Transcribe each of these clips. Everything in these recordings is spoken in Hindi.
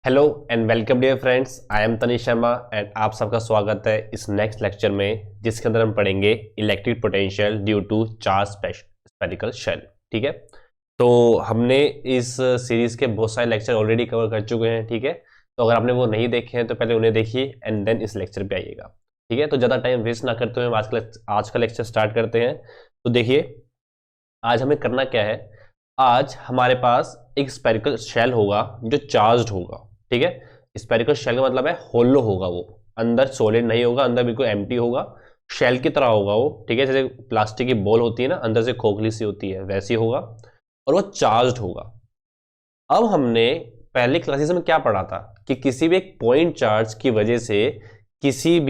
Hello and welcome dear friends, I am Tanish Sharma and आप सबका स्वागत है इस नेक्स्ट लेक्चर में, जिसके अंदर हम पढ़ेंगे electric potential due to charge spherical shell. ठीक है, तो हमने इस सीरीज के बहुत सारे लेक्चर ऑलरेडी कवर कर चुके हैं। ठीक है, तो अगर आपने वो नहीं देखे हैं तो पहले उन्हें देखिए एंड देन इस लेक्चर पे आइएगा। ठीक है, तो ज़्यादा टाइम वेस्ट ना करते हुए आज का लेक्चर स्टार्ट करते हैं। तो देखिए, आज हमें करना क्या है। आज हमारे पास एक स्फेरिकल शेल होगा जो चार्ज्ड होगा। ठीक है, स्फेरिकल शेल का मतलब है होलो होगा, वो अंदर सॉलिड नहीं होगा, अंदर बिल्कुल एम्प्टी होगा, शेल की तरह होगा वो। ठीक है, जैसे प्लास्टिक की बॉल होती है ना, अंदर से खोखली सी होती है, वैसी होगा और वो चार्ज्ड होगा। अब हमने पहले क्लासेस में क्या पढ़ा था कि किसी भी एक पॉइंट चार्ज की वजह से किसी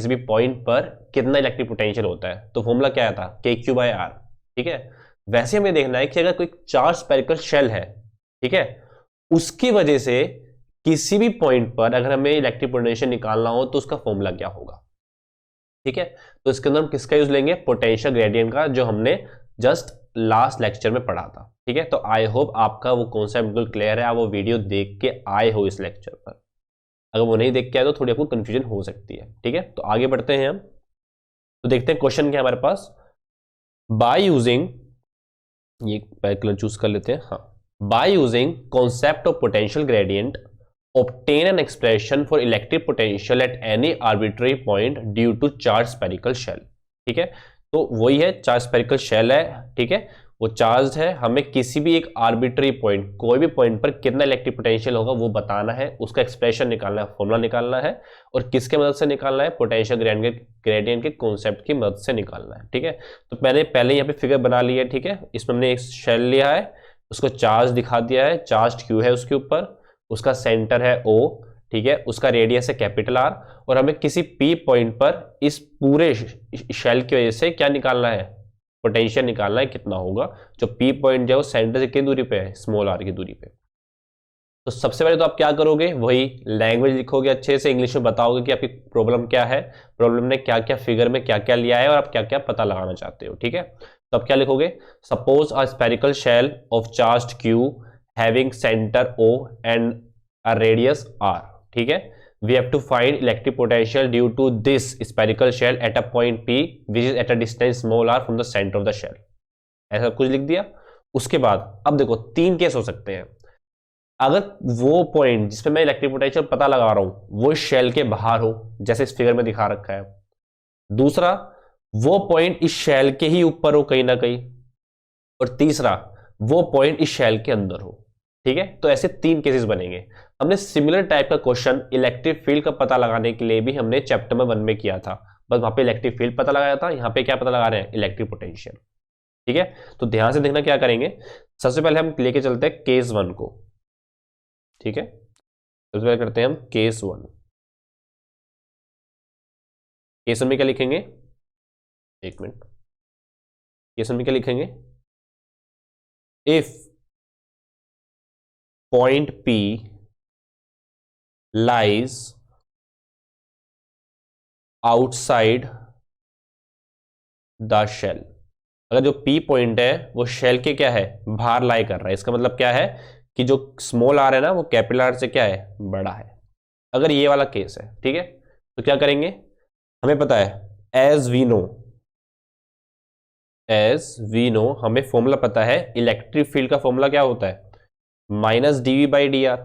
भी पॉइंट पर कितना इलेक्ट्रिक पोटेंशियल होता है, तो फॉर्मूला क्या था, KQ/R। ठीक है, वैसे हमें देखना है कि अगर कोई चार्ज स्फेरिकल शेल है, ठीक है, उसकी वजह से किसी भी पॉइंट पर अगर हमें इलेक्ट्रिक पोटेंशियल निकालना हो तो उसका फॉर्मूला क्या होगा। ठीक है, तो इसके अंदर हम किसका यूज लेंगे, पोटेंशियल ग्रेडियंट का, जो हमने जस्ट लास्ट लेक्चर में पढ़ा था। ठीक है, तो आई होप आपका वो कॉन्सेप्ट बिल्कुल क्लियर है, आप वो वीडियो देख के आए हो इस लेक्चर पर। अगर वो नहीं देख के आए तो थोड़ी आपको कंफ्यूजन हो सकती है। ठीक है, तो आगे बढ़ते हैं हम, तो देखते हैं क्वेश्चन क्या हमारे पास। बाय यूजिंग, ये कलर चूज कर लेते हैं, हाँ, by using concept of potential gradient obtain an expression for electric potential at any arbitrary point due to charged spherical shell। ठीक है, तो वही है, चार्ज स्फेरिकल शेल है। ठीक है, वो चार्ज है, हमें किसी भी एक आर्बिट्री पॉइंट, कोई भी पॉइंट पर कितना इलेक्ट्रिक पोटेंशियल होगा वो बताना है, उसका एक्सप्रेशन निकालना है, फॉर्मूला निकालना है, और किसके मदद से निकालना है, पोटेंशियल ग्रेडियंट के कॉन्सेप्ट की मदद से निकालना है। ठीक है, तो मैंने पहले यहाँ पे फिगर बना लिया है। ठीक है, इसमें हमने एक शेल लिया है, उसको चार्ज दिखा दिया है, चार्ज क्यू है उसके ऊपर, उसका सेंटर है O। ठीक है, उसका रेडियस है कैपिटल R, और हमें किसी P पॉइंट पर इस पूरे शेल की वजह से क्या निकालना है, पोटेंशियल निकालना है, कितना होगा। जो P पॉइंट जो सेंटर से कितनी दूरी पे है, स्मॉल r की दूरी पे। तो सबसे पहले तो आप क्या करोगे, वही लैंग्वेज लिखोगे, अच्छे से इंग्लिश में बताओगे कि आपकी प्रॉब्लम क्या है, प्रॉब्लम ने क्या क्या फिगर में क्या क्या लिया है और आप क्या क्या पता लगाना चाहते हो। ठीक है, तो आप क्या लिखोगे, suppose a spherical shell of charge Q having center O and a radius R। ठीक है, we have to find electric potential due to this spherical shell at a point P which is at a distance small r from the center of the shell। ऐसा कुछ लिख दिया। उसके बाद अब देखो, तीन केस हो सकते हैं। अगर वो पॉइंट जिसपे मैं इलेक्ट्रिक पोटेंशियल पता लगा रहा हूं वो शेल के बाहर हो, जैसे इस फिगर में दिखा रखा है। दूसरा, वो पॉइंट इस शेल के ही ऊपर हो कहीं ना कहीं। और तीसरा, वो पॉइंट इस शेल के अंदर हो। ठीक है, तो ऐसे तीन केसेस बनेंगे। हमने सिमिलर टाइप का क्वेश्चन इलेक्ट्रिक फील्ड का पता लगाने के लिए भी हमने चैप्टर में 1 में किया था, बस वहां पे इलेक्ट्रिक फील्ड पता लगाया था, यहाँ पे क्या पता लगा रहे हैं, इलेक्ट्रिक पोटेंशियल। ठीक है, तो ध्यान से देखना क्या करेंगे। सबसे पहले हम लेके चलते हैं केस 1 को। ठीक है, सबसे पहले करते हैं हम केस 1। केस 1 में क्या लिखेंगे, एक मिनट, केस 1 में क्या लिखेंगे, if point P lies outside the shell। अगर जो P पॉइंट है वो शेल के क्या है, बाहर लाई कर रहा है, इसका मतलब क्या है कि जो स्मॉल r है ना वो कैपिटल R से क्या है, बड़ा है। अगर ये वाला केस है, ठीक है, तो क्या करेंगे, हमें पता है एज वी नो हमें फॉर्मूला पता है, इलेक्ट्रिक फील्ड का फॉर्मूला क्या होता है, -dV/dr,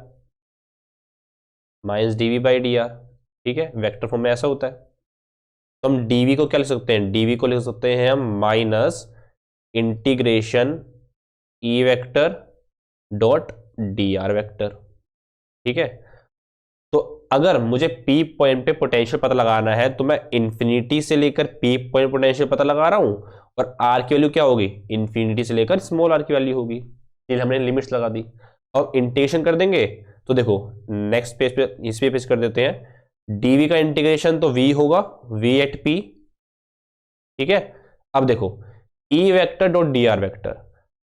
-dV/dr। ठीक है, वेक्टर फॉर्म में ऐसा होता है। तो हम dV को क्या लिख सकते हैं, dV को लिख सकते हैं हम minus integration E vector dot dr vector. ठीक है, तो अगर मुझे P पॉइंट पे पोटेंशियल पता लगाना है तो मैं इंफिनिटी से लेकर P पॉइंट पोटेंशियल पता लगा रहा हूं, और R की वैल्यू क्या होगी, इंफिनिटी से लेकर स्मॉल r की वैल्यू होगी। इसलिए हमने लिमिट्स लगा दी और इंटीग्रेशन कर देंगे। तो देखो नेक्स्ट पेज पे, इस पे पेज कर देते हैं, dV का इंटीग्रेशन तो V होगा, V एट P। ठीक है, अब देखो E vector dot dr vector.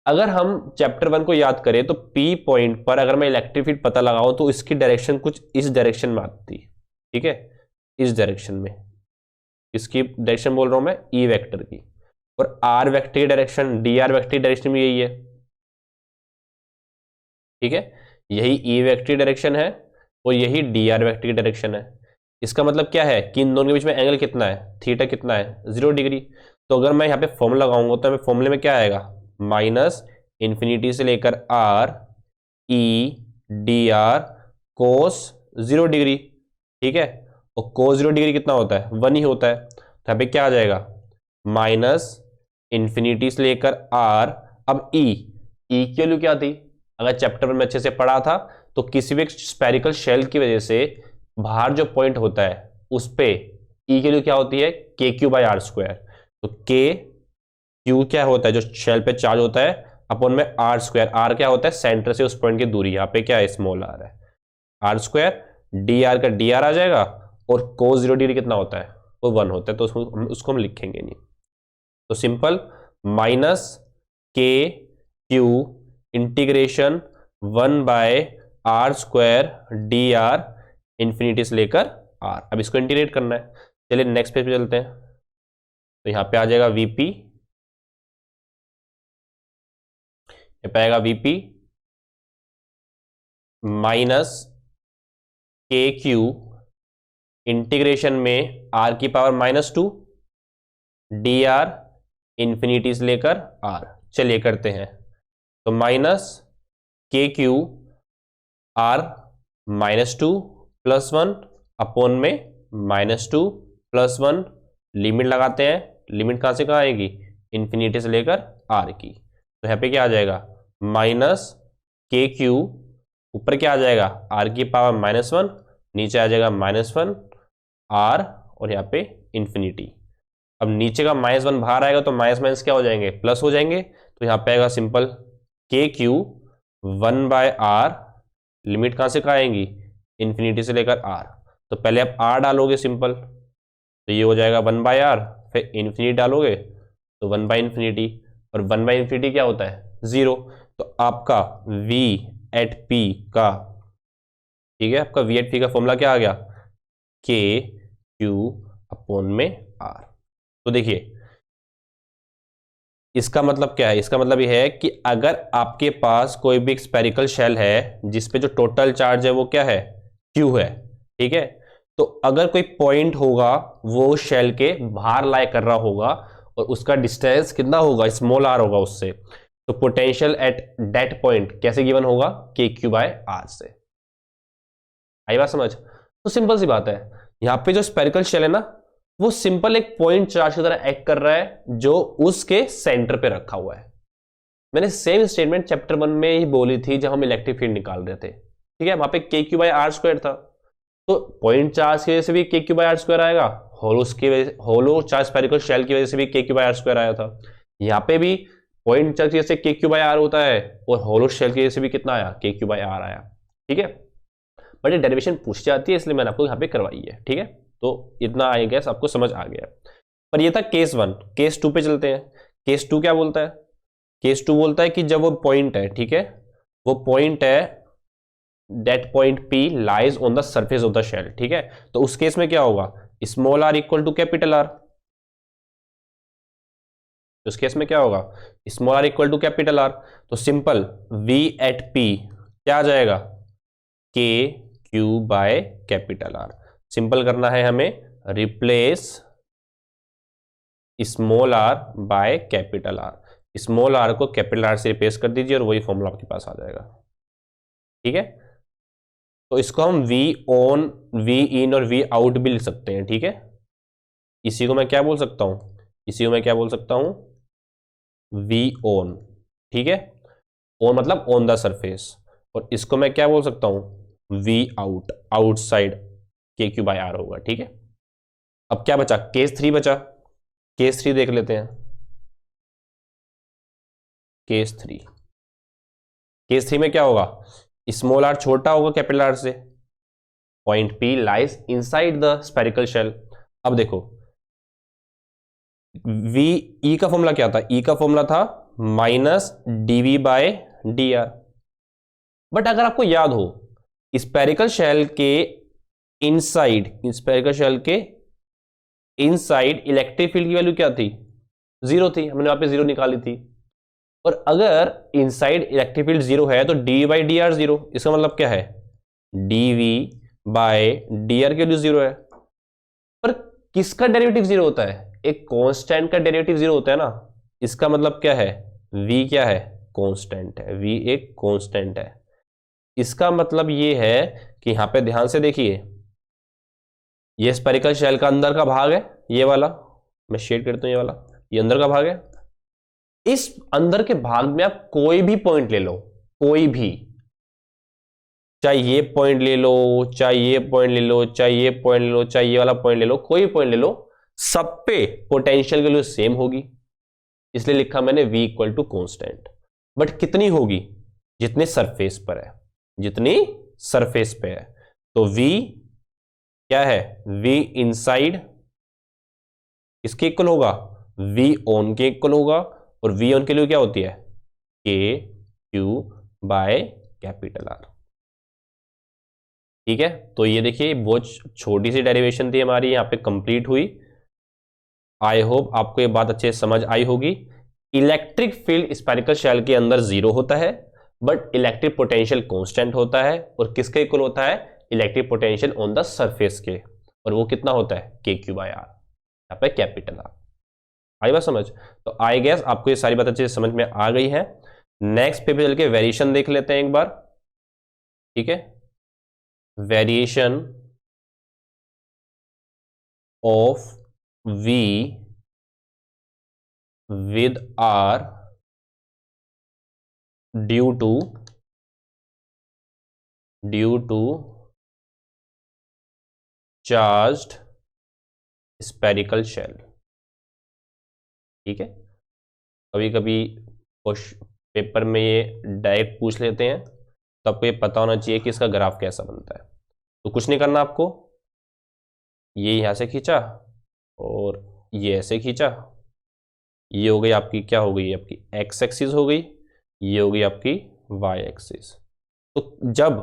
अगर हम चैप्टर 1 को याद करें तो P पॉइंट पर अगर मैं इलेक्ट्रिक फील्ड पता लगाऊं तो इसकी डायरेक्शन कुछ इस डायरेक्शन में आती है। ठीक है, इस डायरेक्शन में, इसकी डायरेक्शन बोल रहा हूं मैं E वेक्टर की, और R वेक्टर की डायरेक्शन, dr वेक्टर की डायरेक्शन में यही है। ठीक है, यही ई वेक्टर की डायरेक्शन है और यही डी आर वेक्टर की डायरेक्शन है। इसका मतलब क्या है कि इन दोनों के बीच में एंगल कितना है, थीटा कितना है, 0 डिग्री। तो अगर मैं यहाँ पे फॉर्मूला लगाऊंगा तो हमें फॉर्मूले में क्या आएगा, माइनस इन्फिनिटी से लेकर आर ई डी आर कोस 0 डिग्री, ठीक है। और कोस 0 डिग्री कितना होता है, 1 ही होता है। तो यहाँ पे क्या आ जाएगा, माइनस इन्फिनिटी से लेकर आर, अब ई की वैल्यू क्या थी, अगर चैप्टर में अच्छे से पढ़ा था तो किसी भी स्पेरिकल शेल की वजह से बाहर जो पॉइंट होता है उस पे ई की वैल्यू क्या होती है, के क्यू बाई आर स्क्वायर। तो के क्यू क्या होता है, जो शेल पे चार्ज होता है, अपॉन में आर स्क्वायर। आर क्या होता है, सेंटर से उस पॉइंट की दूरी, यहाँ पे क्या है, स्मॉल आर है, आर स्क्वायर। डी आर का डी आर आ जाएगा, और कोस 0 डिग्री कितना होता है, वो 1 होता है, तो उसको हम लिखेंगे नहीं। तो simple minus K Q integration 1 by R square D R infinity से लेकर आर। अब इसको इंटीग्रेट करना है। चलिए नेक्स्ट पेज पे चलते हैं। तो यहां पे आ जाएगा वीपी, ये पाएगा VP minus K Q integration में आर की पावर -2 डी आर इंफिनिटी से लेकर आर। चलिए करते हैं। तो minus K Q R -2 + 1 upon में -2 + 1, लिमिट लगाते हैं। लिमिट कहां से कहां आएगी, इंफिनिटी से लेकर आर की। तो यहाँ पे क्या आ जाएगा, माइनस के क्यू, ऊपर क्या आ जाएगा, आर की पावर -1, नीचे आ जाएगा -1 आर, और यहाँ पे इंफिनिटी। अब नीचे का -1 बाहर आएगा तो माइनस माइनस क्या हो जाएंगे, प्लस हो जाएंगे। तो यहाँ पे आएगा सिंपल के क्यू 1 बाय आर, लिमिट कहां से कहां आएंगी, इंफिनिटी से लेकर आर। तो पहले आप आर डालोगे सिंपल, तो ये हो जाएगा 1 बाय आर, फिर इन्फिनिटी डालोगे तो 1 बाय इन्फिनिटी, और 1 बाय इन्फिनिटी क्या होता है, 0। तो आपका v एट p का, ठीक है, आपका v एट p का फॉर्मूला क्या आ गया, k q अपॉन में r। तो देखिए इसका मतलब क्या है, इसका मतलब यह है कि अगर आपके पास कोई भी स्पेरिकल शेल है जिसपे जो टोटल चार्ज है वो क्या है, q है, ठीक है। तो अगर कोई पॉइंट होगा वो शेल के बाहर लाई कर रहा होगा और उसका डिस्टेंस कितना होगा, स्मॉल r होगा उससे, तो पोटेंशियल एट दैट पॉइंट कैसे गिवन होगा, के क्यू बाय आर से। आई बात समझ। तो सिंपल सी बात है, यहां पे जो स्पेरिकल शेल है ना, वो सिंपल एक पॉइंट चार्ज की तरह एक्ट कर रहा है जो उसके सेंटर पे रखा हुआ है। मैंने सेम स्टेटमेंट चैप्टर 1 में ही बोली थी जब हम इलेक्ट्रिक फील्ड निकाल रहे थे, ठीक है। वहां पे के क्यू बाय आर स्क्वायर था, तो पॉइंट चार्ज की वजह से भी के क्यू बाय आर स्क्वायर आएगा, होलो चार्ज स्पेरिकल शेल की वजह से भी के क्यू बाय आर स्क्वायर आया था। यहाँ पे भी पॉइंट चार्ज की वजह से के क्यू बाय आर होता है, और होलो शेल की वजह से भी कितना आया, के क्यू बाय आर आया, ठीक है। बट ये डेरिवेशन पूछ जाती है, इसलिए मैंने आपको यहाँ पे करवाई है, ठीक है। तो इतना आई गेस आपको समझ आ गया। पर ये था केस 1। केस 2 पे चलते हैं। केस 2 क्या बोलता है, केस 2 बोलता है कि जब वो पॉइंट है, ठीक है, वो पॉइंट है that point P lies on the surface of the shell, ठीक है। तो उस केस में क्या होगा, small r equal to capital R। उस केस में क्या होगा, small r equal to capital R। तो सिंपल V एट P क्या आ जाएगा, K Q by capital R। Simple करना है हमें, replace small r by capital R। Small r को कैपिटल R से रिप्लेस कर दीजिए और वही फॉर्मूला आपके पास आ जाएगा, ठीक है। तो इसको हम V ऑन, V इन और V आउट भी लिख सकते हैं, ठीक है। इसी को मैं क्या बोल सकता हूं, इसी को मैं क्या बोल सकता हूं, V ऑन, ठीक है। ऑन मतलब ऑन द सरफेस, और इसको मैं क्या बोल सकता हूं, V आउट, आउटसाइड के क्यू बाय आर होगा, ठीक है। अब क्या बचा, केस 3 बचा। केस 3 देख लेते हैं। केस 3, केस 3 में क्या होगा, स्मॉल r छोटा होगा कैपिटल R से, point P lies inside the spherical shell. अब देखो V E का फॉर्मूला क्या था, E का फॉर्मूला था -dV बाय dr। बट अगर आपको याद हो, स्पेरिकल शेल के इनसाइड, स्पेरिकल शेल के इनसाइड इलेक्ट्रिक फील्ड की वैल्यू क्या थी, 0 थी, हमने वहां पे 0 निकाली थी। और अगर इनसाइड इलेक्ट्रिक फील्ड जीरो है तो D by D R zero, इसका मतलब क्या है डीवी बाय डी आर की वैल्यू जीरो है। पर किसका डेरिवेटिव जीरो होता है, एक कांस्टेंट का डेरिवेटिव जीरो होता है ना, इसका मतलब क्या है v क्या है कांस्टेंट है, v एक कांस्टेंट है। इसका मतलब ये है कि यहां पे ध्यान से देखिए, ये स्फेरिकल शेल का अंदर का भाग है, ये वाला मैं शेड करता हूं, ये वाला ये अंदर का भाग है। इस अंदर के भाग में आप कोई भी पॉइंट ले लो, कोई भी, चाहे ये पॉइंट ले लो, चाहे ये पॉइंट ले लो, चाहे ये पॉइंट ले लो, चाहे ये वाला पॉइंट ले लो, कोई पॉइंट ले लो, सब पे पोटेंशियल की वैल्यू सेम होगी, इसलिए लिखा मैंने v equal to constant. But कितनी होगी, जितने सरफेस पर है, जितनी सरफेस पे है। तो v क्या है, v इनसाइड किसके इक्वल होगा, v ऑन के इक्वल होगा, और v ऑन के लिए क्या होती है k q by capital R। ठीक है, तो ये देखिए बहुत छोटी सी डेरिवेशन थी हमारी, यहां पे कंप्लीट हुई। आई होप आपको ये बात अच्छे से समझ आई होगी। इलेक्ट्रिक फील्ड स्फेरिकल शेल के अंदर जीरो होता है, बट इलेक्ट्रिक पोटेंशियल कांस्टेंट होता है, और किसके इक्वल होता है, electric potential on the surface के, और वो कितना होता है के क्यू बाय आर, यहाँ पे कैपिटल आर। आई बात समझ। तो आई गेस आपको ये सारी बात अच्छे से समझ में आ गई है। नेक्स्ट पे चल के वेरिएशन देख लेते हैं एक बार। ठीक है, variation of v with r due to charged spherical shell। ठीक है, कभी कभी पेपर में ये डायरेक्ट पूछ लेते हैं, तो आपको ये पता होना चाहिए कि इसका ग्राफ कैसा बनता है। तो कुछ नहीं करना आपको, ये यहां से खींचा और ये ऐसे खींचा, ये हो गई आपकी क्या हो गई, आपकी एक्स एक्सिस हो गई, ये हो गई आपकी वाई एक्सिस। तो जब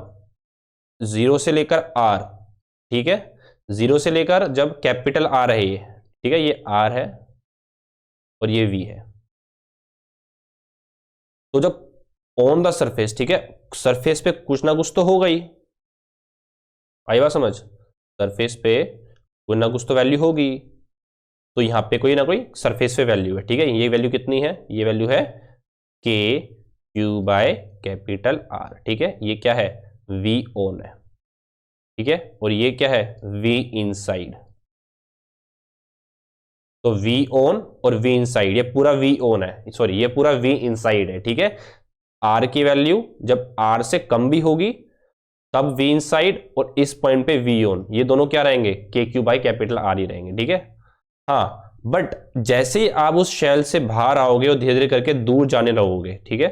जीरो से लेकर आर, ठीक है, जीरो से लेकर जब कैपिटल आर है ये, ठीक है, ये आर है और ये वी है, तो जब ऑन द सरफेस, ठीक है, सरफेस पे कुछ ना कुछ तो होगा ही, आई बात समझ, सरफेस पे कोई ना कुछ तो वैल्यू होगी, तो यहां पे कोई ना कोई सरफेस पे वैल्यू है। ठीक है, ये वैल्यू कितनी है, ये वैल्यू है के क्यू बाय कैपिटल आर। ठीक है, ये क्या है वी ऑन है, ठीक है, और ये क्या है वी इनसाइड। तो वी ऑन और वी इनसाइड, ये पूरा वी ऑन है, सॉरी ये पूरा वी इनसाइड है। ठीक है, आर की वैल्यू जब आर से कम भी होगी तब वी इनसाइड, और इस पॉइंट पे वी ऑन, ये दोनों क्या रहेंगे के क्यू बाय कैपिटल आर ही रहेंगे। ठीक है, हाँ, बट जैसे ही आप उस शेल से बाहर आओगे और धीरे धीरे करके दूर जाने लगोगे, ठीक है,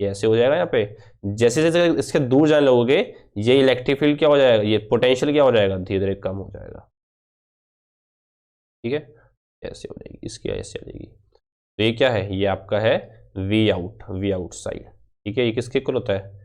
ये ऐसे हो जाएगा यहाँ पे, जैसे जैसे इसके दूर जाने लगोगे ये इलेक्ट्रिक फील्ड क्या हो जाएगा, ये पोटेंशियल क्या हो जाएगा, धीरे धीरे कम हो जाएगा। ठीक है, ऐसे हो जाएगी, इसकी ऐसे हो जाएगी। तो ये क्या है, ये आपका है वी आउट, वी आउटसाइड। ठीक है, ये किसके इक्वल होता है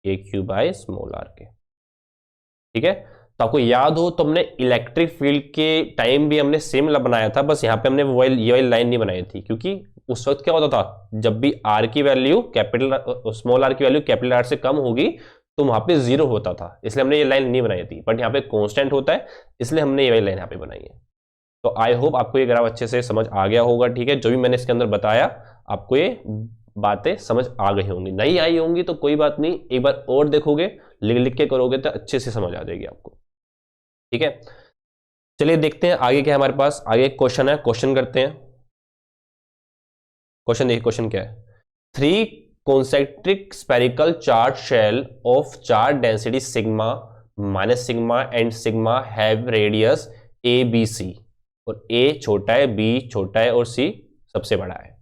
के क्यू बाय स्मॉल आर के। ठीक है, तो आपको याद हो तो हमने इलेक्ट्रिक फील्ड के टाइम भी हमने सेम बनाया था, बस यहाँ पे हमने ये वाली लाइन नहीं बनाई थी, क्योंकि उस वक्त क्या होता था, जब भी आर की वैल्यू कैपिटल स्मॉल आर की वैल्यू कैपिटल आर से कम होगी तो वहां पे जीरो होता था, इसलिए हमने ये लाइन नहीं बनाई थी। बट यहाँ पे कांस्टेंट होता है, इसलिए हमने ये वाली लाइन यहाँ पे बनाई है। तो आई होप आपको ये ग्राफ अच्छे से समझ आ गया होगा। ठीक है, जो भी मैंने इसके अंदर बताया आपको ये बातें समझ आ गई होंगी, नहीं आई होंगी तो कोई बात नहीं, एक बार और देखोगे, लिख लिख के करोगे तो अच्छे से समझ आ जाएगी आपको। ठीक है, चलिए देखते हैं आगे क्या है हमारे पास। आगे एक क्वेश्चन है, क्वेश्चन करते हैं। क्वेश्चन देखिए, क्वेश्चन क्या है, 3 concentric spherical charged shell of charge density sigma minus sigma and sigma have radius a b c, और a छोटा है, b छोटा है और c सबसे बड़ा है।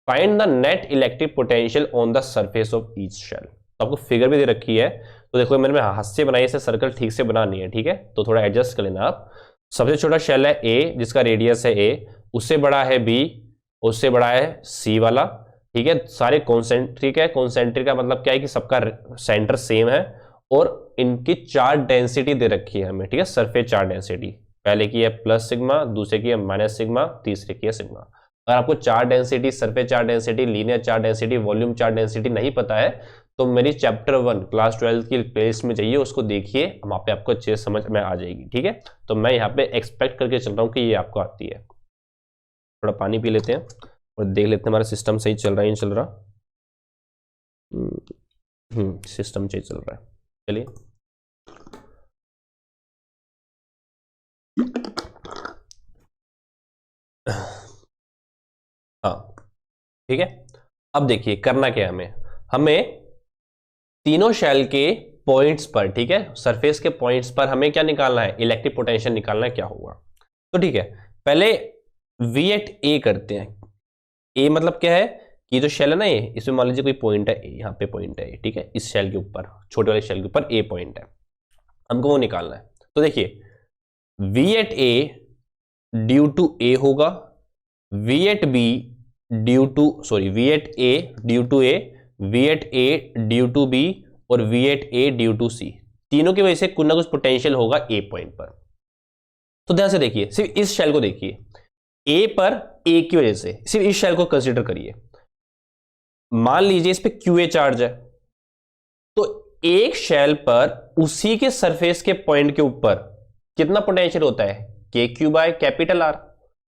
Find the net electric potential on the surface of each shell. तो आपको फिगर भी दे रखी है, तो देखो मैंने हाथ से बनाई, इसे सर्कल ठीक से बनानी है। ठीक है, तो थोड़ा एडजस्ट कर लेना आप। सबसे छोटा शेल है ए, जिसका रेडियस है ए, उससे बड़ा है बी, उससे बड़ा है सी वाला। ठीक है, सारे कॉन्सेंट्रिक है। कॉन्सेंट्रिक का मतलब क्या है कि सबका सेंटर सेम है, और इनकी चार्ज डेंसिटी दे रखी है हमें। ठीक है, सरफेस चार्ज डेंसिटी, पहले की है प्लस सिग्मा, दूसरे की है माइनस सिग्मा, तीसरे की है सिग्मा। अगर आपको charge density, surface charge density, linear charge density, volume charge density नहीं पता है तो मेरी चैप्टर 1 क्लास 12 की प्लेलिस्ट में जाइए, उसको देखिए, वहां पे आपको अच्छे से समझ में आ जाएगी। ठीक है, तो मैं यहाँ पे एक्सपेक्ट करके चल रहा हूँ कि ये आपको आती है। थोड़ा पानी पी लेते हैं और देख लेते हैं हमारा सिस्टम सही चल रहा है, नहीं चल रहा। सिस्टम सही चल रहा है, चलिए। हाँ ठीक है, अब देखिए करना क्या है हमें। हमें तीनों शेल के पॉइंट्स पर, ठीक है, सरफेस के पॉइंट्स पर हमें क्या निकालना है, इलेक्ट्रिक पोटेंशियल निकालना है, क्या होगा। तो ठीक है, पहले V एट ए करते हैं। ए मतलब क्या है कि जो शेल है ना, ये इसमें मान लीजिए कोई पॉइंट है, यहाँ पे पॉइंट है, ठीक है, इस शेल के ऊपर, छोटे वाले शेल के ऊपर ए पॉइंट है, हमको वो निकालना है। तो देखिए V at A due to A होगा, V at B due to, sorry, V at A due to A, V at A due to B और V at A due to C, तीनों की वजह से कुछ ना कुछ पोटेंशियल होगा ए पॉइंट पर। तो ध्यान से देखिए, सिर्फ इस शेल को देखिए, ए पर ए की वजह से, सिर्फ इस शेल को कंसीडर करिए। मान लीजिए इस पे QA चार्ज है, तो एक शेल पर उसी के सरफेस के पॉइंट के ऊपर कितना पोटेंशियल होता है, KQ बाय कैपिटल आर,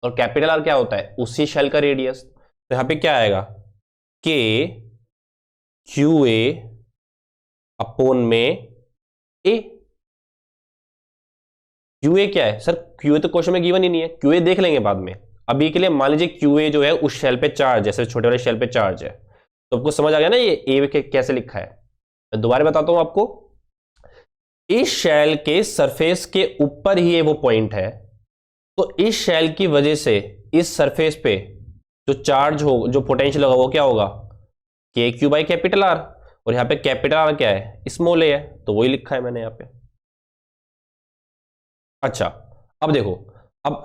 और कैपिटल आर क्या होता है, उसी शेल का रेडियस। तो यहां पे क्या आएगा, KQA अपोन में ए। QA क्या है सर, QA तो क्वेश्चन में गिवन ही नहीं है, QA देख लेंगे बाद में। अभी के लिए मान लीजिए QA जो है उस शेल पे चार्ज, जैसे छोटे वाले शेल पे चार्ज है, तो आपको समझ आ गया ना ये ए कैसे लिखा है। मैं दोबारा बताता हूं आपको, इस शेल के सरफेस के ऊपर ही वो पॉइंट है, तो इस शेल की वजह से इस सरफेस पे जो चार्ज हो, जो पोटेंशियल होगा वो क्या होगा, KQ बाई कैपिटल आर, और यहां पे कैपिटल आर क्या है, स्मॉल ए है, तो वही लिखा है मैंने यहां पे। अच्छा अब देखो, अब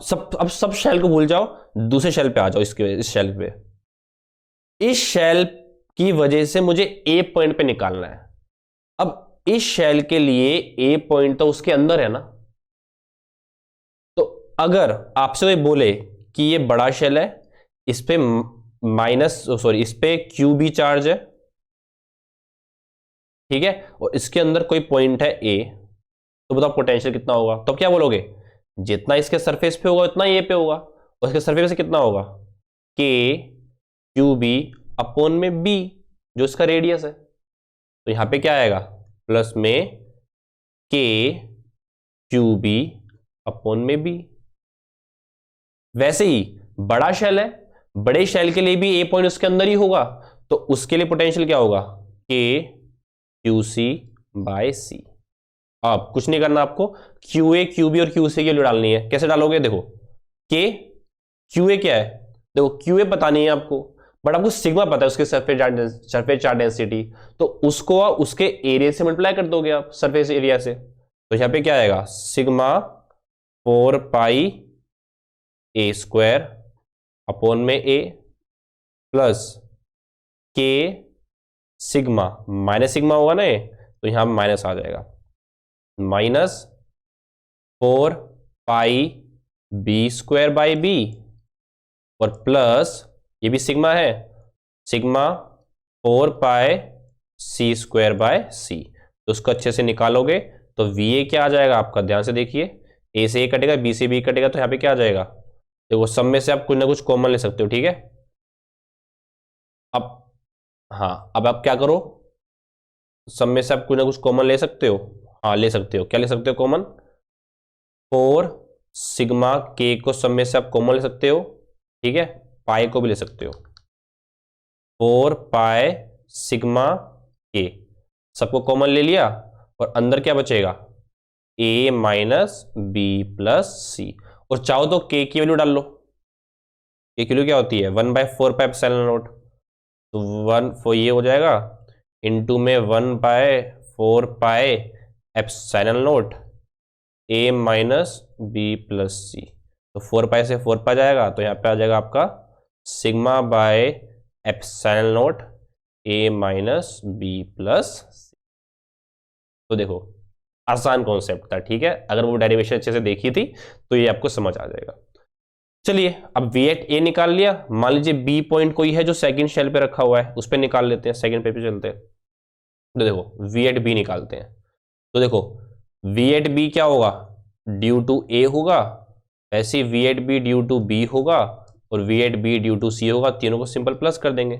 सब शेल को भूल जाओ, दूसरे शेल पे आ जाओ, इस शेल पे। इस शेल की वजह से मुझे ए पॉइंट पे निकालना है। अब इस शेल के लिए ए पॉइंट तो उसके अंदर है ना, तो अगर आपसे कोई बोले कि ये बड़ा शेल है, इस पे इस पे QB चार्ज है, ठीक है, और इसके अंदर कोई पॉइंट है ए, तो बताओ पोटेंशियल कितना होगा। तो क्या बोलोगे, जितना इसके सरफेस पे होगा उतना ए पे होगा, और इसके सरफेस से कितना होगा, KQB अपोन में बी, जो इसका रेडियस है। तो यहां पे क्या आएगा, प्लस में KQB अपोन में बी। वैसे ही बड़ा शेल है, बड़े शेल के लिए भी ए पॉइंट उसके अंदर ही होगा, तो उसके लिए पोटेंशियल क्या होगा, KQC बाय सी। अब कुछ नहीं करना आपको, QA QB और QC की वैल्यू डालनी है। कैसे डालोगे, देखो QA क्या है, देखो QA पता नहीं है आपको, बट आपको सिग्मा पता है, उसके सरफेस चार्ज डेंसिटी, तो उसको उसके एरिया से मल्टीप्लाई कर दोगे आप, सरफेस एरिया से। तो यहां पे क्या आएगा, sigma 4 pi A square upon में ए प्लस के सिग्मा, माइनस सिग्मा होगा ना ये, तो यहां माइनस आ जाएगा, minus 4 pi B square by B, और प्लस ये भी सिग्मा है, sigma 4 pi C square by C. तो उसको अच्छे से निकालोगे तो VA क्या आ जाएगा आपका, ध्यान से देखिए, ए से ए कटेगा, बी से बी कटेगा, तो यहां पे क्या आ जाएगा, देखो सब में से आप कुछ ना कुछ कॉमन ले सकते हो, ठीक है। अब हाँ, अब आप क्या करो, सब में से आप कुछ ना कुछ कॉमन ले सकते हो, हाँ ले सकते हो, क्या ले सकते हो कॉमन, 4 सिग्मा के को सब में से आप कॉमन ले सकते हो, ठीक है, पाई को भी ले सकते हो, 4 पाई सिग्मा के सबको कॉमन ले लिया, और अंदर क्या बचेगा, a माइनस बी प्लस सी, और चाहो तो k की वैल्यू डाल लो। k की वैल्यू क्या होती है, 1/4 पाई एप्सिलॉन नॉट, तो 1 ये हो जाएगा, इनटू में 1/4 pi epsilon naught a minus B plus C, तो 4 पाई से 4 पाई जाएगा, तो यहाँ पे आ जाएगा आपका sigma by epsilon naught a minus B plus C. तो देखो आसान कॉन्सेप्ट था, ठीक है, अगर वो डेरिवेशन अच्छे से देखी थी तो ये आपको समझ आ जाएगा। चलिए अब वी एट ए निकाल लिया, मान लीजिए बी पॉइंट कोई है जो सेकंड शेल पे रखा हुआ है, उस पर निकाल लेते हैं, सेकंड पे चलते हैं। तो देखो वी एट बी निकालते हैं। तो देखो वी एट बी क्या होगा, ड्यू टू ए होगा, ऐसे V at B due to B होगा, और V at B due to C होगा। तीनों को सिंपल प्लस कर देंगे।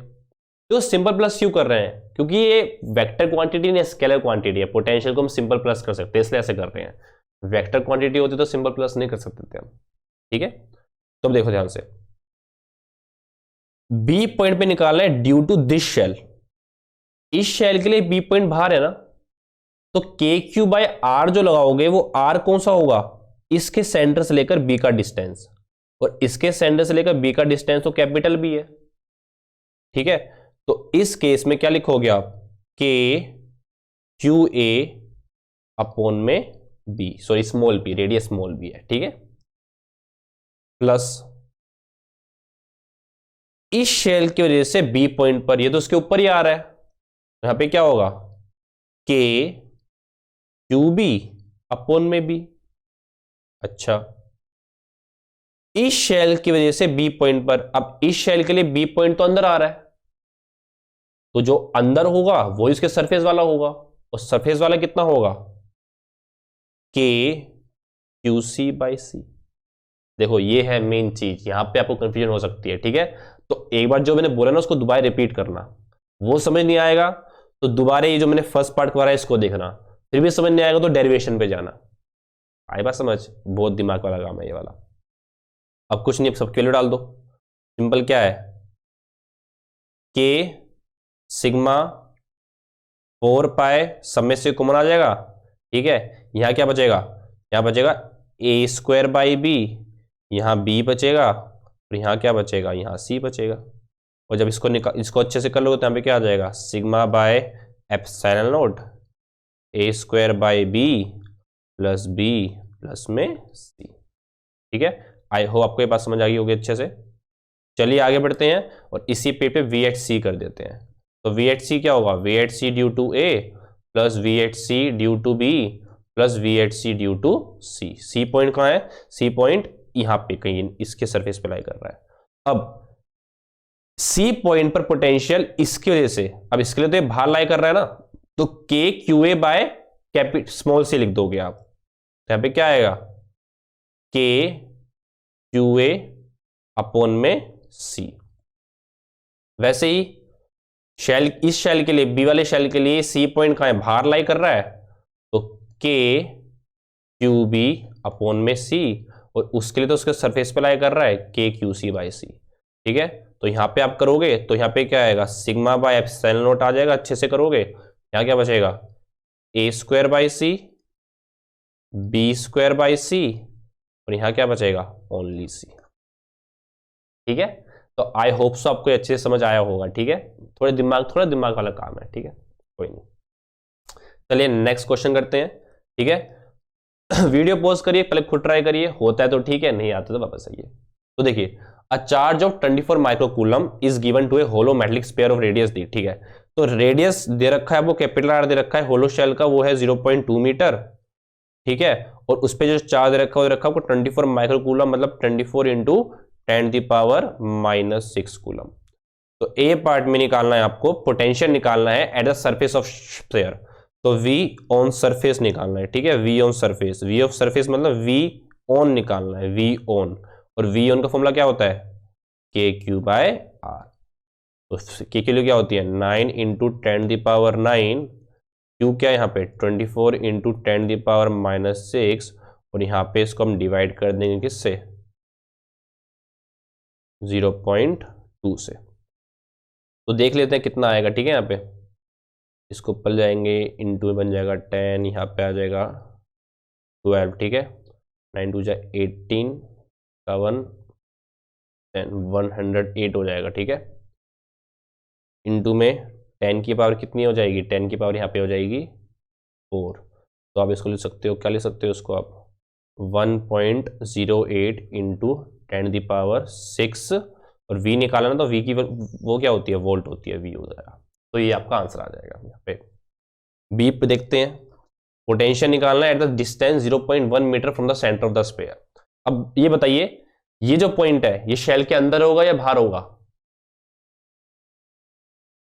तो सिंपल प्लस क्यों कर रहे हैं, क्योंकि ये वेक्टर क्वांटिटी नहीं स्केलर क्वांटिटी है, पोटेंशियल को हम सिंपल प्लस कर सकते हैं, इसलिए ऐसे कर रहे हैं। वेक्टर क्वांटिटी होती तो सिंपल प्लस नहीं कर सकते थे हम, ठीक है। तो अब देखो ध्यान से, बी पॉइंट पे निकालना है ड्यू टू दिस शेल। इस शेल के लिए बी पॉइंट बाहर है ना, तो के क्यू बाय आर जो लगाओगे वो आर कौन सा होगा, इसके सेंटर से लेकर बी का डिस्टेंस, और इसके सेंटर से लेकर बी का डिस्टेंस तो कैपिटल बी है, ठीक है। तो इस केस में क्या लिखोगे आप, के क्यू ए अपॉन में B, sorry small B, radius small B है, ठीक है, प्लस इस शेल की वजह से बी पॉइंट पर, ये तो उसके ऊपर ही आ रहा है, यहां पे क्या होगा, के क्यू बी अपॉन में बी। अच्छा, इस शेल की वजह से बी पॉइंट पर, अब इस शेल के लिए बी पॉइंट तो अंदर आ रहा है, तो जो अंदर होगा वो इसके सरफेस वाला होगा, और सरफेस वाला कितना होगा, के क्यू सी बाई सी। देखो ये है मेन चीज, यहां पे आपको कंफ्यूजन हो सकती है, ठीक है। तो एक बार जो मैंने बोला ना उसको दोबारा रिपीट करना, वो समझ नहीं आएगा तो दोबारा ये जो मैंने फर्स्ट पार्ट कराया इसको देखना, फिर भी समझ नहीं आएगा तो डेरिवेशन पे जाना। आई बात समझ, बहुत दिमाग वाला काम है ये वाला। अब कुछ नहीं, अब सबके लिए डाल दो, सिंपल क्या है, के सिग्मा 4 पाए, सब में से कॉमन आ जाएगा, ठीक है। यहां क्या बचेगा, यहां बचेगा ए स्क्वायर बाई बी, यहां बी बचेगा, और यहां क्या बचेगा, यहां सी बचेगा। और जब इसको अच्छे से कर लोगे तो यहां पे क्या आ जाएगा, sigma by epsilon naught A square by B plus B plus में सी, ठीक है। आई होप आपको ये बात समझ आ गई होगी अच्छे से। चलिए आगे बढ़ते हैं और इसी पे वी एट सी कर देते हैं। तो वी एट सी क्या होगा, V at C due to A plus V at C due to B plus V at C due to C. C point कहाँ है, सी पॉइंट यहां पे कहीं इसके सरफेस पे लाई कर रहा है। अब सी पॉइंट पर पोटेंशियल इसकी वजह से, अब इसके लिए तो ये बाहर लाई कर रहा है ना, तो K Q A by capital small C लिख दोगे आप, तो यहां पे क्या आएगा, के क्यू ए अपॉन में सी। वैसे ही शेल, इस शेल के लिए, बी वाले शेल के लिए सी पॉइंट कहां है, बाहर लाई कर रहा है, तो के क्यू बी अपॉन में सी, और उसके लिए तो उसके सरफेस पे लाई कर रहा है के क्यू सी बाई सी, ठीक है। तो यहां पे आप करोगे तो यहां पे क्या आएगा, सिग्मा बाय एप्सिलॉन नॉट आ जाएगा, अच्छे से करोगे। यहां क्या बचेगा, A square by C B square by C, और यहां क्या बचेगा, ओनली सी, ठीक है। तो आई होप सो आपको अच्छे से समझ आया होगा, ठीक है। थोड़ा दिमाग वाला काम है, ठीक है, कोई नहीं। चलिए नेक्स्ट क्वेश्चन करते हैं, ठीक है। वीडियो पॉज करिए, पहले खुद ट्राई करिए, होता है तो ठीक है, नहीं आता तो वापस आइए। तो देखिए, a charge of 24 microcoulomb is given to a hollow metallic sphere of radius D, ठीक है। तो रेडियस दे रखा है, वो कैपिटल आर दे रखा है, होलो शेल का वो है 0.2 मीटर, ठीक है। और उस पर जो चार्ज दे रखा है वो रखा है 24 माइक्रोकूलम, मतलब 24 इंटू 10⁻⁻⁶ कूलम। तो ए पार्ट में निकालना है आपको, पोटेंशियल निकालना है at the surface of sphere, तो V ऑन सरफेस निकालना है, ठीक है। V on surface, V of surface मतलब V ऑन निकालना है, V ऑन, और V ऑन का फॉर्मूला क्या होता है, के क्यू बाय आर। तो के क्यू क्या होती है, 9 इंटू 10⁻⁹, क्यू क्या है यहाँ पे 24 इंटू 10⁻⁻⁶, और यहाँ पे इसको हम डिवाइड कर देंगे किससे, 0.2 से। तो देख लेते हैं कितना आएगा, ठीक है। यहाँ पे इसको ऊपर जाएंगे, इंटू में बन जाएगा 10, यहाँ पे आ जाएगा 12, ठीक है। 9 2 जा 18, 7 10, 108 हो जाएगा, ठीक है। इंटू में 10 की पावर कितनी हो जाएगी, 10 की पावर यहाँ पे हो जाएगी 4। तो आप इसको लिख सकते हो, क्या लिख सकते हो इसको आप, 1.08 इंटू 10⁻⁶, और V निकाला ना, तो V की वो क्या होती है, वोल्ट होती है, V हो जाएगा। तो ये आपका आंसर आ जाएगा। यहाँ पे बी पे देखते हैं, पोटेंशियल निकालना है at the distance 0.1 metre from the centre of the sphere. अब ये बताइए ये जो पॉइंट है ये शेल के अंदर होगा या बाहर होगा?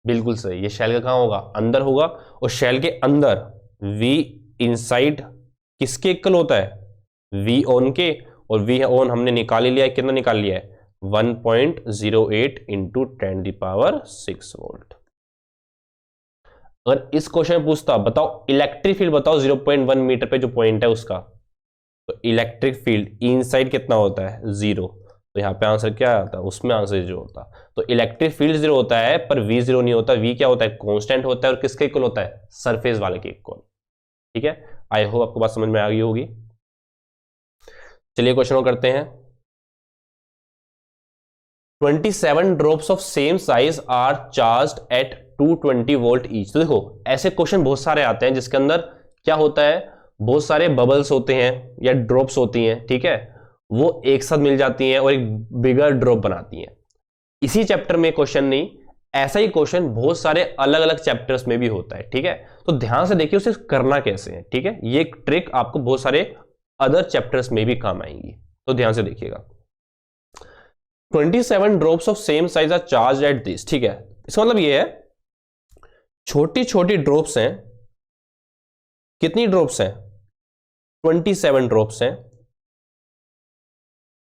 बिल्कुल सही, ये शेल का कहां होगा? अंदर होगा। और शेल के अंदर V इनसाइड किसके इक्वल होता है? V ऑन के। और V ऑन हमने निकाल लिया है, कितना निकाल लिया है? 1.08 इंटू 10⁶ वोल्ट। अगर इस क्वेश्चन में पूछता बताओ इलेक्ट्रिक फील्ड बताओ 0.1 मीटर पे जो पॉइंट है उसका, तो इलेक्ट्रिक फील्ड इनसाइड कितना होता है? 0। तो यहां पे आंसर क्या आता है? उसमें आंसर 0 होता। तो इलेक्ट्रिक फील्ड 0 होता है पर V 0 नहीं होता। V क्या होता है? कांस्टेंट होता है। और किसके इक्वल होता है? सरफेस वाले के इक्वल। ठीक है, आई होप आपको बात समझ में आ गई होगी। चलिए क्वेश्चन करते हैं। 27 drops of same size are charged at 220 volt each. तो देखो ऐसे क्वेश्चन बहुत सारे आते हैं जिसके अंदर क्या होता है, बहुत सारे बबल्स होते हैं या ड्रॉप्स होती हैं, ठीक है, वो एक साथ मिल जाती हैं और एक बिगर ड्रॉप बनाती हैं। इसी चैप्टर में क्वेश्चन नहीं, ऐसा ही क्वेश्चन बहुत सारे अलग अलग चैप्टर्स में भी होता है। ठीक है, तो ध्यान से देखिए उसे करना कैसे है। ठीक है, ये ट्रिक आपको बहुत सारे अदर चैप्टर्स में भी काम आएंगी, तो ध्यान से देखिएगा। 27 drops of same size are charged at this. ठीक है, इसका मतलब ये है छोटी छोटी ड्रॉप्स हैं। कितनी ड्रॉप्स हैं? 27 ड्रॉप्स हैं।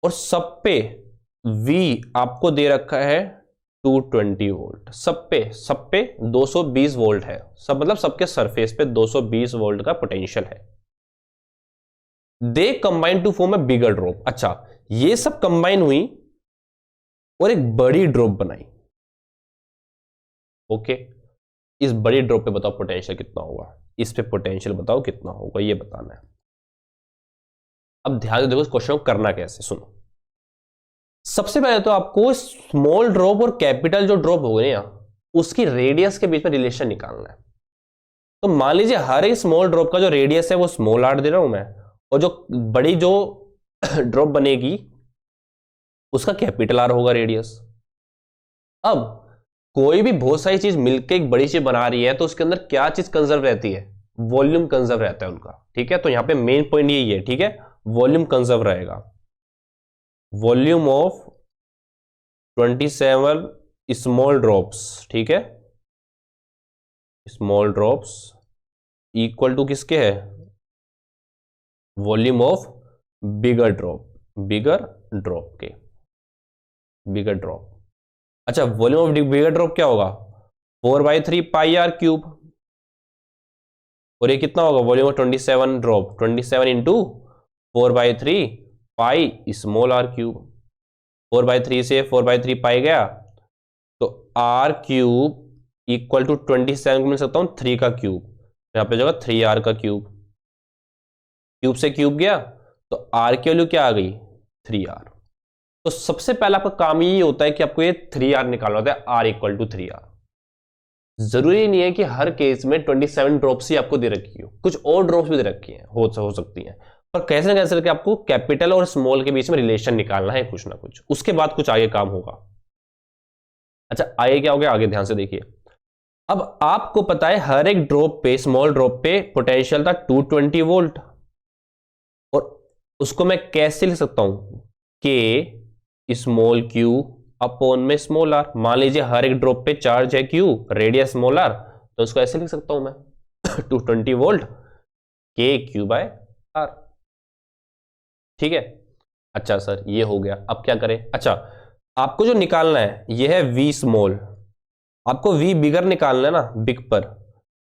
और सब पे V आपको दे रखा है 220 वोल्ट। सब पे 220 वोल्ट है। सब मतलब सबके सरफेस पे 220 वोल्ट का पोटेंशियल है। They combine to form a bigger drop. अच्छा, ये सब कंबाइन हुई और एक बड़ी ड्रॉप बनाई। ओके, इस बड़ी ड्रॉप पे बताओ पोटेंशियल कितना होगा। इस पे पोटेंशियल बताओ कितना होगा, ये बताना है। अब ध्यान से देखो इस क्वेश्चन को करना कैसे, सुनो। सबसे पहले तो आपको स्मॉल ड्रॉप और कैपिटल जो ड्रॉप हो गए ना, उसकी रेडियस के बीच में रिलेशन निकालना है। तो मान लीजिए हर एक स्मॉल ड्रॉप का जो रेडियस है वो स्मॉल आर दे रहा हूं मैं, और जो बड़ी जो ड्रॉप बनेगी उसका कैपिटल आर होगा रेडियस। अब कोई भी बहुत सारी चीज मिलकर एक बड़ी चीज बना रही है तो उसके अंदर क्या चीज कंजर्व रहती है? वॉल्यूम कंजर्व रहता है उनका। ठीक है, तो यहां पे मेन पॉइंट यही है। ठीक है, वॉल्यूम कंजर्व रहेगा। वॉल्यूम ऑफ 27 स्मॉल ड्रॉप्स, ठीक है, स्मॉल ड्रॉप्स इक्वल टू किसके है? Volume of bigger drop, bigger drop के, बिगर ड्रॉप। अच्छा, वॉल्यूम ऑफ बिगर ड्रॉप क्या होगा? 4/3 पाई आर क्यूब। और ये कितना होगा? Volume of 27 drop, 27 into 4/3 pi small r cube. 4/3 से 4/3 पाई गया, तो आर क्यूब इक्वल टू 27 को मिल सकता हूं 3 का क्यूब। यहां पे जगह 3r का क्यूब। क्यूब से क्यूब गया तो आर की वैल्यू क्या आ गई? 3r। तो सबसे पहला आपका काम यही होता है कि आपको ये 3r निकालना होता है, r इक्वल टू 3r। जरूरी नहीं है कि हर केस में 27 ड्रॉप्स ही आपको दे रखी हो, कुछ और ड्रॉप्स भी दे रखी हैं, हो सकती हैं, पर कैसे ना कैसे करके आपको कैपिटल और स्मॉल के बीच में रिलेशन निकालना है कुछ ना कुछ, उसके बाद कुछ आगे काम होगा। अच्छा, आगे क्या हो गया? आगे ध्यान से देखिए। अब आपको पता है हर एक ड्रॉप पे, स्मॉल ड्रॉप पे पोटेंशियल था 220 वोल्ट, और उसको मैं कैसे लिख सकता हूं? के स्मॉल क्यू अपॉन में स्मॉल आर। मान लीजिए हर एक ड्रॉप पे चार्ज है क्यू, रेडियस स्मॉल आर, तो उसको ऐसे लिख सकता हूं मैं 220 वोल्ट के क्यू बाय आर। ठीक है, अच्छा सर ये हो गया। अब क्या करें? अच्छा, आपको जो निकालना है ये है वी स्मॉल, आपको वी बिगर निकालना है ना, बिग पर।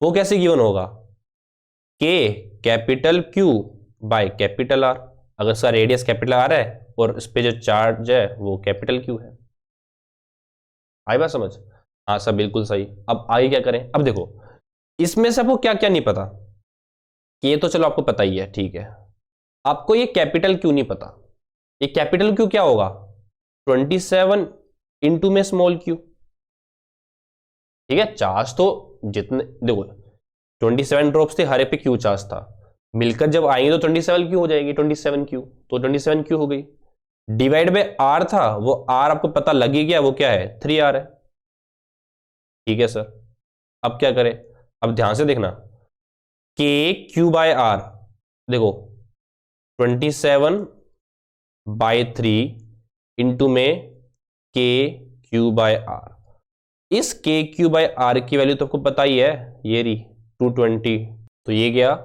वो कैसे गिवन होगा? K capital Q by capital R. अगर उसका रेडियस कैपिटल आर है और इस पे जो चार्ज है वो कैपिटल क्यू है। आई बात समझ? हाँ सर बिल्कुल सही। अब आगे क्या करें? अब देखो इसमें से आपको क्या क्या नहीं पता, कि ये तो चलो आपको पता ही है, ठीक है, आपको ये कैपिटल क्यू नहीं पता। ये कैपिटल क्यू क्या होगा? 27 इंटू में स्मॉल क्यू। ठीक है, चार्ज तो जितने देखो 27 ड्रॉप्स थे, हर एक पे क्यू चार्ज था, मिलकर जब आएंगे तो 27 क्यू हो जाएगी, 27 क्यू, तो 27 क्यू हो गई। डिवाइड बाय आर था, वो आर आपको पता लग ही गया, वो क्या है? 3r है। ठीक है सर, अब क्या करें? अब ध्यान से देखना, के क्यू बाय आर, देखो 27/3 इंटू में के क्यू बाय आर। इस के क्यू बाय आर की वैल्यू तो आपको पता ही है, ये रही 220, तो ये गया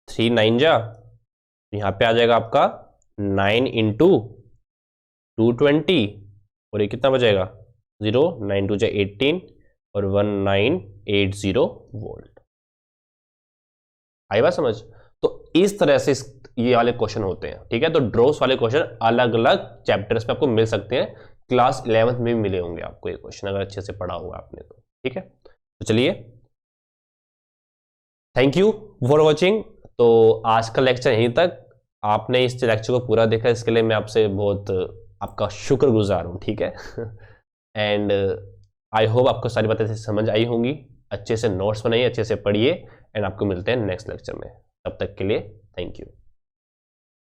3 9 जा, यहां पे आ जाएगा आपका 9 इंटू 220, और ये कितना बचेगा 0, 9 2 जा 18 और 1980 वोल्ट। आई बात समझ? तो इस तरह से ये वाले क्वेश्चन होते हैं, ठीक है। तो ड्रॉस वाले क्वेश्चन अलग अलग चैप्टर्स में आपको मिल सकते हैं, क्लास 11th में भी मिले होंगे आपको ये क्वेश्चन, अगर अच्छे से पढ़ा होगा आपने तो, ठीक है। तो चलिए, थैंक यू फॉर वॉचिंग। तो आज का लेक्चर यहीं तक। आपने इस लेक्चर को पूरा देखा, इसके लिए मैं आपसे बहुत आपका शुक्रगुजार हूँ, ठीक है। एंड आई होप आपको सारी बातें समझ आई होंगी। अच्छे से नोट्स बनाइए, अच्छे से पढ़िए, एंड आपको मिलते हैं नेक्स्ट लेक्चर में। तब तक के लिए थैंक यू।